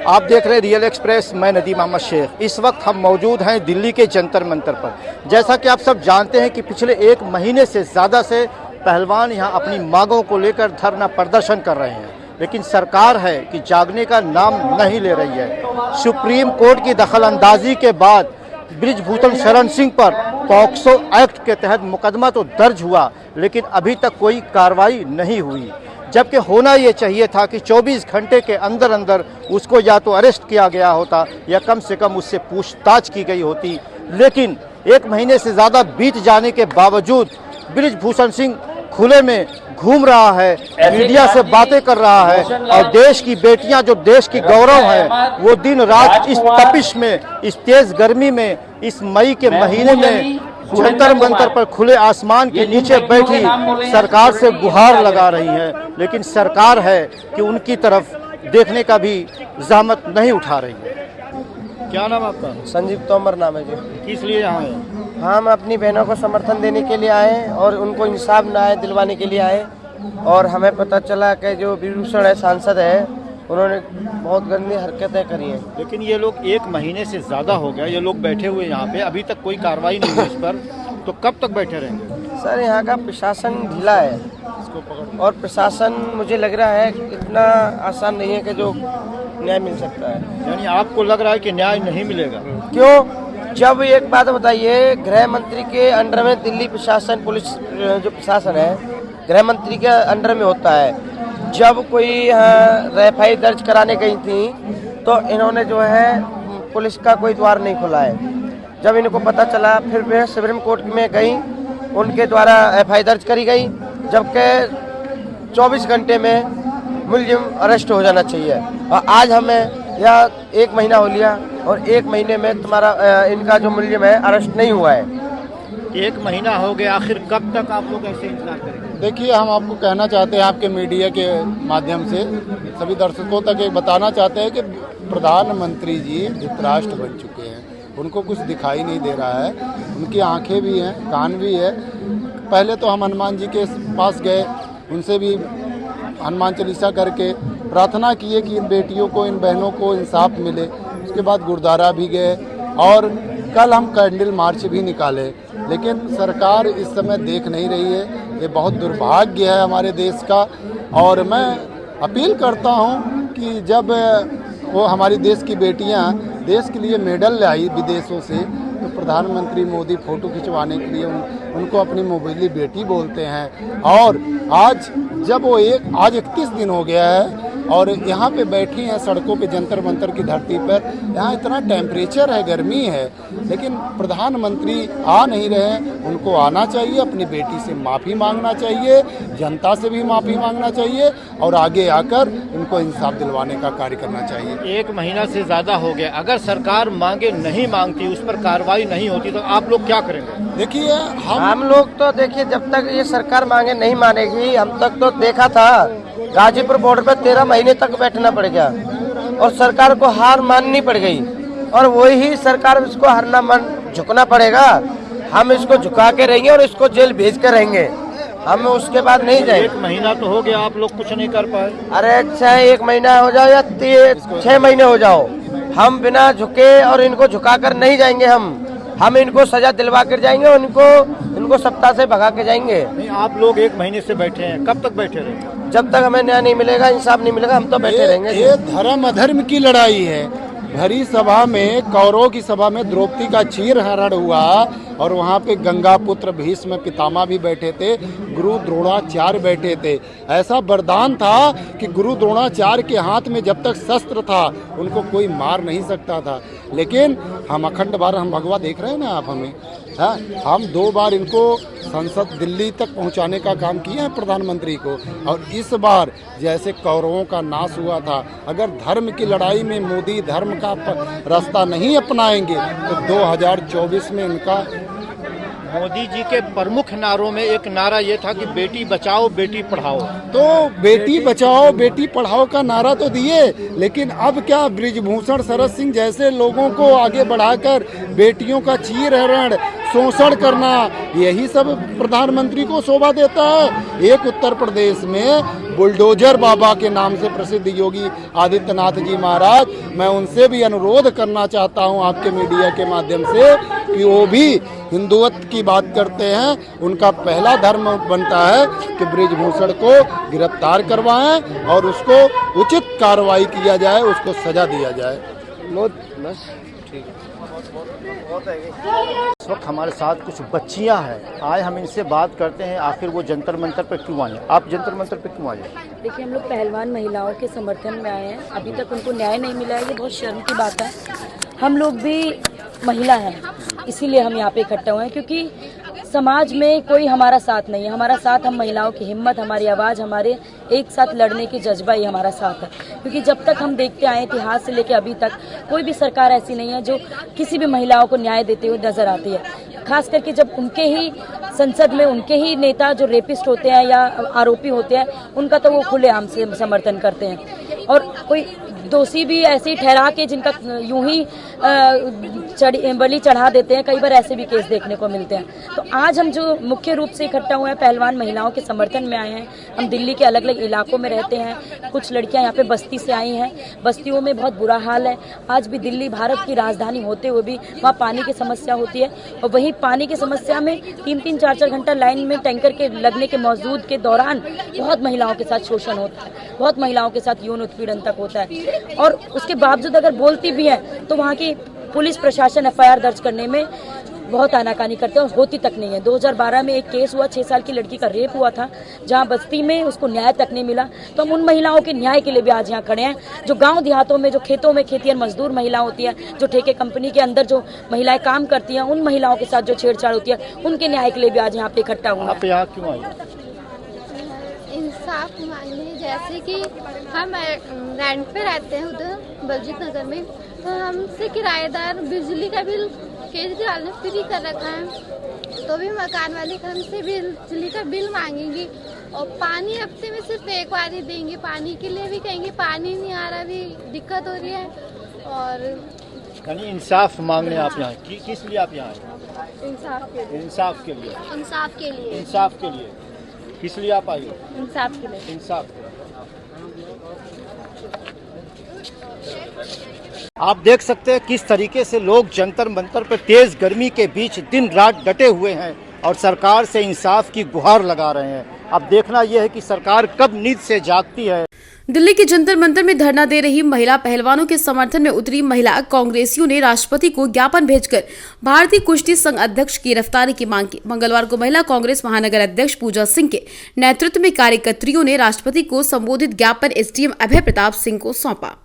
आप देख रहे हैं रियल एक्सप्रेस, मैं नदीम अहमद शेख। इस वक्त हम मौजूद हैं दिल्ली के जंतर मंतर पर। जैसा कि आप सब जानते हैं कि पिछले एक महीने से ज़्यादा से पहलवान यहाँ अपनी मांगों को लेकर धरना प्रदर्शन कर रहे हैं, लेकिन सरकार है कि जागने का नाम नहीं ले रही है। सुप्रीम कोर्ट की दखलंदाजी के बाद बृजभूषण शरण सिंह पर पॉक्सो एक्ट के तहत मुकदमा तो दर्ज हुआ, लेकिन अभी तक कोई कार्रवाई नहीं हुई, जबकि होना ये चाहिए था कि 24 घंटे के अंदर अंदर उसको या तो अरेस्ट किया गया होता या कम से कम उससे पूछताछ की गई होती। लेकिन एक महीने से ज़्यादा बीत जाने के बावजूद बृजभूषण सिंह खुले में घूम रहा है, मीडिया से बातें कर रहा है, और देश की बेटियां जो देश की गौरव है वो दिन रात इस तपिश में, इस तेज गर्मी में, इस मई के महीने में जंतर मंतर पर खुले आसमान के नीचे बैठी सरकार से गुहार लगा रही है, लेकिन सरकार है कि उनकी तरफ देखने का भी जहमत नहीं उठा रही है। क्या नाम आपका? संजीव तोमर नाम है जी। किस लिए यहाँ है? हम अपनी बहनों को समर्थन देने के लिए आए और उनको इंसाफ न्याय दिलवाने के लिए आए। और हमें पता चला कि जो बृजभूषण है, सांसद है, उन्होंने बहुत गंदी हरकतें करी हैं। लेकिन ये लोग एक महीने से ज़्यादा हो गया, ये लोग बैठे हुए यहाँ पे, अभी तक कोई कार्रवाई नहीं हुई इस पर, तो कब तक बैठे रहेंगे? सर, यहाँ का प्रशासन ढीला है और प्रशासन मुझे लग रहा है इतना आसान नहीं है कि जो न्याय मिल सकता है। यानी आपको लग रहा है कि न्याय नहीं मिलेगा? क्यों? जब एक बात बताइए, गृह मंत्री के अंडर में दिल्ली प्रशासन, पुलिस जो प्रशासन है गृह मंत्री के अंडर में होता है। जब कोई एफआईआर दर्ज कराने गई थी तो इन्होंने जो है पुलिस का कोई द्वार नहीं खुला है। जब इनको पता चला फिर वे सुप्रीम कोर्ट में गई, उनके द्वारा एफआईआर दर्ज करी गई, जबकि 24 घंटे में मुलजिम अरेस्ट हो जाना चाहिए। और आज हमें यह 1 महीना हो लिया और 1 महीने में तुम्हारा इनका जो मुलजिम है अरेस्ट नहीं हुआ है। 1 महीना हो गया, आखिर कब तक आप लोग ऐसे इंतजार करेंगे? देखिए, हम आपको कहना चाहते हैं, आपके मीडिया के माध्यम से सभी दर्शकों तक ये बताना चाहते हैं कि प्रधानमंत्री जी धृतराष्ट्र बन चुके हैं। उनको कुछ दिखाई नहीं दे रहा है, उनकी आंखें भी हैं, कान भी है। पहले तो हम हनुमान जी के पास गए, उनसे भी हनुमान चालीसा करके प्रार्थना किए कि इन बेटियों को, इन बहनों को इंसाफ मिले। उसके बाद गुरुद्वारा भी गए और कल हम कैंडल मार्च भी निकाले, लेकिन सरकार इस समय देख नहीं रही है। ये बहुत दुर्भाग्य है हमारे देश का। और मैं अपील करता हूँ कि जब वो हमारी देश की बेटियाँ देश के लिए मेडल लाई विदेशों से, तो प्रधानमंत्री मोदी फ़ोटो खिंचवाने के लिए उनको अपनी मोबाइली बेटी बोलते हैं। और आज जब वो आज 31 दिन हो गया है और यहाँ पे बैठी हैं सड़कों पे, जंतर मंतर की धरती पर, यहाँ इतना टेम्परेचर है, गर्मी है, लेकिन प्रधानमंत्री आ नहीं रहे। उनको आना चाहिए, अपनी बेटी से माफ़ी मांगना चाहिए, जनता से भी माफ़ी मांगना चाहिए और आगे आकर इनको इंसाफ दिलवाने का कार्य करना चाहिए। 1 महीना से ज़्यादा हो गया, अगर सरकार मांगे नहीं मांगती, उस पर कार्रवाई नहीं होती, तो आप लोग क्या करेंगे? देखिए, हम लोग तो देखिए, जब तक ये सरकार मांगे नहीं मानेगी, हम तक तो देखा था गाजीपुर बॉर्डर पे 13 महीने तक बैठना पड़ गया और सरकार को हार माननी पड़ गई। और वही सरकार इसको हारना झुकना पड़ेगा। हम इसको झुका के रहेंगे और इसको जेल भेज के रहेंगे, हम उसके बाद नहीं जाएंगे। 1 महीना तो हो गया, आप लोग कुछ नहीं कर पाए। अरे चाहे 1 महीना हो जाओ या 6 महीने हो जाओ, हम बिना झुके और इनको झुका कर नहीं जाएंगे। हम इनको सजा दिलवा कर जाएंगे और इनको सत्ता से भगा के जाएंगे। नहीं, आप लोग 1 महीने से बैठे हैं, कब तक बैठे रहेंगे? जब तक हमें न्याय नहीं मिलेगा, इंसाफ नहीं मिलेगा, हम तो बैठे रहेंगे। ये धर्म अधर्म की लड़ाई है। भरी सभा में, कौरवों की सभा में द्रौपदी का चीरहरण हुआ और वहाँ पे गंगा पुत्र भीष्म पितामह भी बैठे थे, गुरु द्रोणाचार्य बैठे थे। ऐसा वरदान था कि गुरु द्रोणाचार्य के हाथ में जब तक शस्त्र था उनको कोई मार नहीं सकता था। लेकिन हम अखंड बार, हम भगवा देख रहे हैं ना आप हमें, हाँ, हम 2 बार इनको संसद दिल्ली तक पहुंचाने का काम किया है प्रधानमंत्री को। और इस बार जैसे कौरवों का नाश हुआ था, अगर धर्म की लड़ाई में मोदी धर्म का रास्ता नहीं अपनाएंगे तो 2024 में इनका मोदी जी के प्रमुख नारों में एक नारा ये था कि बेटी बचाओ बेटी पढ़ाओ। तो बेटी बचाओ बेटी पढ़ाओ का नारा तो दिए, लेकिन अब क्या बृजभूषण शरद सिंह जैसे लोगों को आगे बढ़ाकर बेटियों का चीरहरण, शोषण करना, यही सब प्रधानमंत्री को शोभा देता है। एक उत्तर प्रदेश में बुलडोजर बाबा के नाम से प्रसिद्ध योगी आदित्यनाथ जी महाराज, मैं उनसे भी अनुरोध करना चाहता हूं आपके मीडिया के माध्यम से कि वो भी हिंदुत्व की बात करते हैं। उनका पहला धर्म बनता है कि बृजभूषण को गिरफ्तार करवाएं और उसको उचित कार्रवाई किया जाए, उसको सजा दिया जाए। बस ठीक। इस वक्त हमारे साथ कुछ बच्चियां हैं, आए हम इनसे बात करते हैं आखिर वो जंतर मंतर पर क्यों आए। आप जंतर मंतर पर क्यों आए? देखिए, हम लोग पहलवान महिलाओं के समर्थन में आए हैं। अभी तक उनको न्याय नहीं मिला है, ये बहुत शर्म की बात है। हम लोग भी महिला हैं, इसीलिए हम यहाँ पे इकट्ठा हुए हैं, क्योंकि समाज में कोई हमारा साथ नहीं है। हमारा साथ हम महिलाओं की हिम्मत, हमारी आवाज़, हमारे एक साथ लड़ने की जज्बा ही हमारा साथ है। क्योंकि जब तक हम देखते आए इतिहास से लेकर अभी तक कोई भी सरकार ऐसी नहीं है जो किसी भी महिलाओं को न्याय देते हुए नजर आती है। खास करके जब उनके ही संसद में उनके ही नेता जो रेपिस्ट होते हैं या आरोपी होते हैं, उनका तो वो खुलेआम से समर्थन करते हैं। और कोई दोषी भी ऐसे ही ठहरा के जिनका यूं ही बलि चढ़ा देते हैं, कई बार ऐसे भी केस देखने को मिलते हैं। तो आज हम जो मुख्य रूप से इकट्ठा हुए हैं, पहलवान महिलाओं के समर्थन में आए हैं। हम दिल्ली के अलग अलग इलाकों में रहते हैं, कुछ लड़कियां यहाँ पे बस्ती से आई हैं। बस्तियों में बहुत बुरा हाल है। आज भी दिल्ली भारत की राजधानी होते हुए भी वहाँ पानी की समस्या होती है, और वहीं पानी की समस्या में 3-3, 4-4 घंटा लाइन में टैंकर के लगने के मौजूद के दौरान बहुत महिलाओं के साथ शोषण होता है, बहुत महिलाओं के साथ यौन उत्पीड़न तक होता है। और उसके बावजूद अगर बोलती भी हैं तो वहाँ की पुलिस प्रशासन FIR दर्ज करने में बहुत आनाकानी करते हैं और होती तक नहीं है। 2012 में एक केस हुआ, 6 साल की लड़की का रेप हुआ था, जहां बस्ती में उसको न्याय तक नहीं मिला। तो हम उन महिलाओं के न्याय के लिए भी आज यहाँ खड़े हैं, जो गांव देहातों में, जो खेतों में खेतिहर मजदूर महिला होती है, जो ठेके कंपनी के अंदर जो महिलाएं काम करती हैं, उन महिलाओं के साथ जो छेड़छाड़ होती है, उनके न्याय के लिए भी आज यहाँ पे इकट्ठा हुआ। आप यहाँ क्यों आए? इंसाफ मांगने। जैसे कि हम रेंट पे रहते हैं उधर बलजीत नगर में, तो हमसे किराएदार बिजली का बिल केजरीवाल ने फ्री कर रखा है, तो भी मकान वाले हमसे बिजली का बिल मांगेंगी। और पानी हफ्ते में सिर्फ एक बार ही देंगे, पानी के लिए भी कहेंगे पानी नहीं आ रहा, भी दिक्कत हो रही है। और यानी इंसाफ मांगने आप यहाँ, किस लिए आप यहाँ आए? इंसाफ के लिए। इंसाफ के लिए। इंसाफ के लिए। इंसाफ के लिए किस लिए आप आई? इंसाफ के लिए। इंसाफ। आप देख सकते हैं किस तरीके से लोग जंतर मंतर पर तेज गर्मी के बीच दिन रात डटे हुए हैं और सरकार से इंसाफ की गुहार लगा रहे हैं। अब देखना यह है कि सरकार कब नींद से जागती है। दिल्ली के जंतर मंतर में धरना दे रही महिला पहलवानों के समर्थन में उतरी महिला कांग्रेसियों ने राष्ट्रपति को ज्ञापन भेजकर भारतीय कुश्ती संघ अध्यक्ष की गिरफ्तारी की मांग की। मंगलवार को महिला कांग्रेस महानगर अध्यक्ष पूजा सिंह के नेतृत्व में कार्यकर्त्रियों ने राष्ट्रपति को संबोधित ज्ञापन SDM अभय प्रताप सिंह को सौंपा।